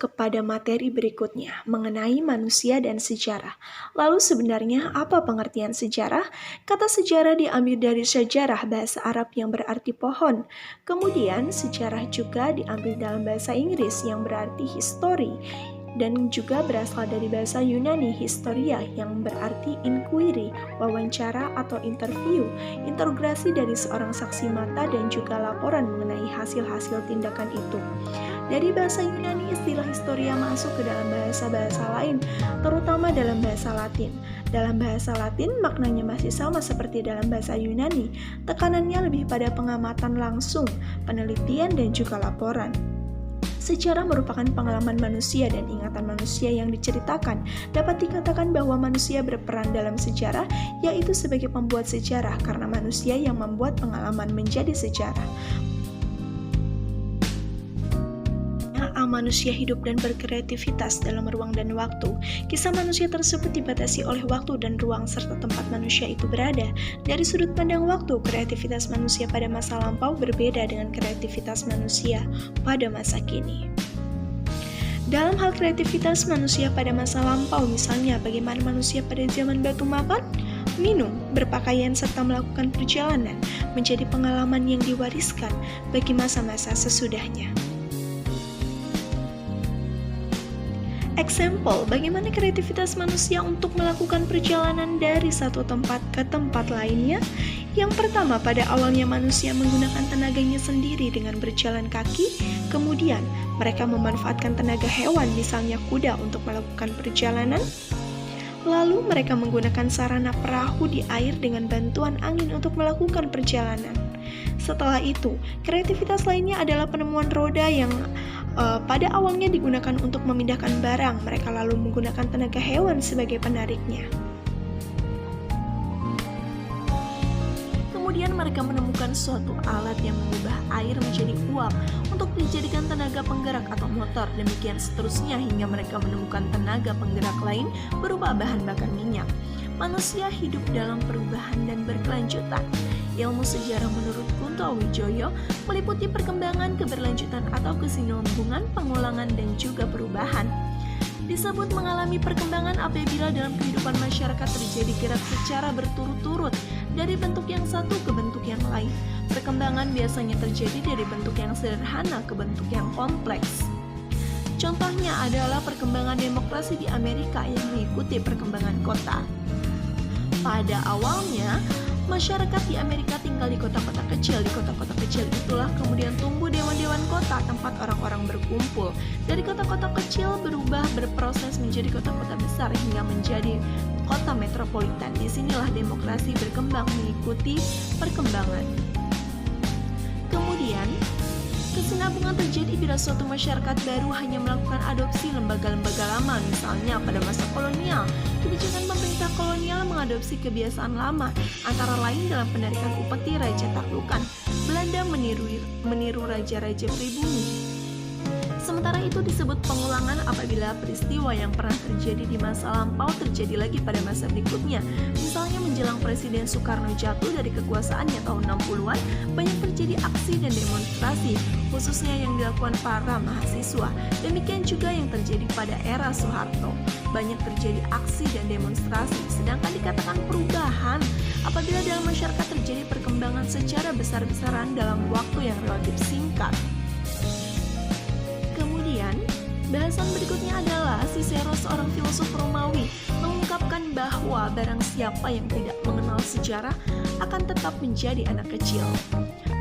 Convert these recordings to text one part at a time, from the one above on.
masuk kepada materi berikutnya mengenai manusia dan sejarah. Lalu sebenarnya apa pengertian sejarah? Kata sejarah diambil dari sejarah bahasa Arab yang berarti pohon. Kemudian sejarah juga diambil dalam bahasa Inggris yang berarti history, dan juga berasal dari bahasa Yunani historia yang berarti inquiry, wawancara atau interview, interogasi dari seorang saksi mata dan juga laporan mengenai hasil-hasil tindakan itu. Dari bahasa Yunani, istilah historia masuk ke dalam bahasa-bahasa lain, terutama dalam bahasa Latin. Dalam bahasa Latin, maknanya masih sama seperti dalam bahasa Yunani. Tekanannya lebih pada pengamatan langsung, penelitian, dan juga laporan. Sejarah merupakan pengalaman manusia dan ingatan manusia yang diceritakan. Dapat dikatakan bahwa manusia berperan dalam sejarah, yaitu sebagai pembuat sejarah, karena manusia yang membuat pengalaman menjadi sejarah. Manusia hidup dan berkreativitas dalam ruang dan waktu. Kisah manusia tersebut dibatasi oleh waktu dan ruang serta tempat manusia itu berada. Dari sudut pandang waktu, kreativitas manusia pada masa lampau berbeda dengan kreativitas manusia pada masa kini. Dalam hal kreativitas manusia pada masa lampau, misalnya bagaimana manusia pada zaman batu makan, minum, berpakaian, serta melakukan perjalanan, menjadi pengalaman yang diwariskan bagi masa-masa sesudahnya. Eksempel, bagaimana kreativitas manusia untuk melakukan perjalanan dari satu tempat ke tempat lainnya? Yang pertama, pada awalnya manusia menggunakan tenaganya sendiri dengan berjalan kaki, kemudian mereka memanfaatkan tenaga hewan, misalnya kuda, untuk melakukan perjalanan. Lalu mereka menggunakan sarana perahu di air dengan bantuan angin untuk melakukan perjalanan. Setelah itu, kreativitas lainnya adalah penemuan roda yang pada awalnya digunakan untuk memindahkan barang. Mereka lalu menggunakan tenaga hewan sebagai penariknya. Kemudian mereka menemukan suatu alat yang mengubah air menjadi uap untuk dijadikan tenaga penggerak atau motor. Demikian seterusnya hingga mereka menemukan tenaga penggerak lain berupa bahan bakar minyak. Manusia hidup dalam perubahan dan berkelanjutan. Ilmu sejarah menurut Kunto Wijoyo meliputi perkembangan, keberlanjutan atau kesinambungan, pengulangan, dan juga perubahan. Disebut mengalami perkembangan apabila dalam kehidupan masyarakat terjadi gerak secara berturut-turut dari bentuk yang satu ke bentuk yang lain. Perkembangan biasanya terjadi dari bentuk yang sederhana ke bentuk yang kompleks. Contohnya adalah perkembangan demokrasi di Amerika yang mengikuti perkembangan kota. Pada awalnya, masyarakat di Amerika tinggal di kota-kota kecil. Di kota-kota kecil itulah kemudian tumbuh dewan-dewan kota, tempat orang-orang berkumpul. Dari kota-kota kecil berubah berproses menjadi kota-kota besar hingga menjadi kota metropolitan. Disinilah demokrasi berkembang mengikuti perkembangan. Kemudian, kesinambungan terjadi bila suatu masyarakat baru hanya melakukan adopsi lembaga-lembaga lama. Misalnya pada masa kolonial, kebijakan pemerintah kolonial mengadopsi kebiasaan lama, antara lain dalam penarikan upeti Raja Taklukan. Belanda meniru raja-raja pribumi. Sementara itu disebut pengulangan apabila peristiwa yang pernah terjadi di masa lampau terjadi lagi pada masa berikutnya. Misalnya menjelang Presiden Soekarno jatuh dari kekuasaannya tahun 60-an, banyak terjadi aksi dan demonstrasi, khususnya yang dilakukan para mahasiswa. Demikian juga yang terjadi pada era Soeharto. Banyak terjadi aksi dan demonstrasi, sedangkan dikatakan perubahan apabila dalam masyarakat terjadi perkembangan secara besar-besaran dalam waktu yang relatif singkat. Bahasan berikutnya adalah Cicero, seorang filosof Romawi, mengungkapkan bahwa barang siapa yang tidak mengenal sejarah akan tetap menjadi anak kecil.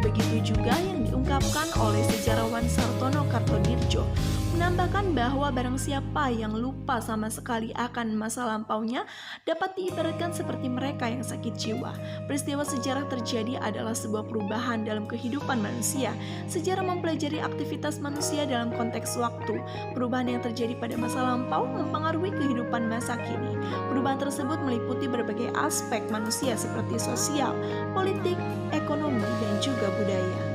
Begitu juga yang diungkapkan oleh sejarawan Sartono Kartodinjo, menambahkan bahwa barang siapa yang lupa sama sekali akan masa lampaunya dapat diibaratkan seperti mereka yang sakit jiwa. Peristiwa sejarah terjadi adalah sebuah perubahan dalam kehidupan manusia. Sejarah mempelajari aktivitas manusia dalam konteks waktu. Perubahan yang terjadi pada masa lampau mempengaruhi kehidupan masa kini. Perubahan tersebut meliputi berbagai aspek manusia seperti sosial, politik, ekonomi, dan juga budaya.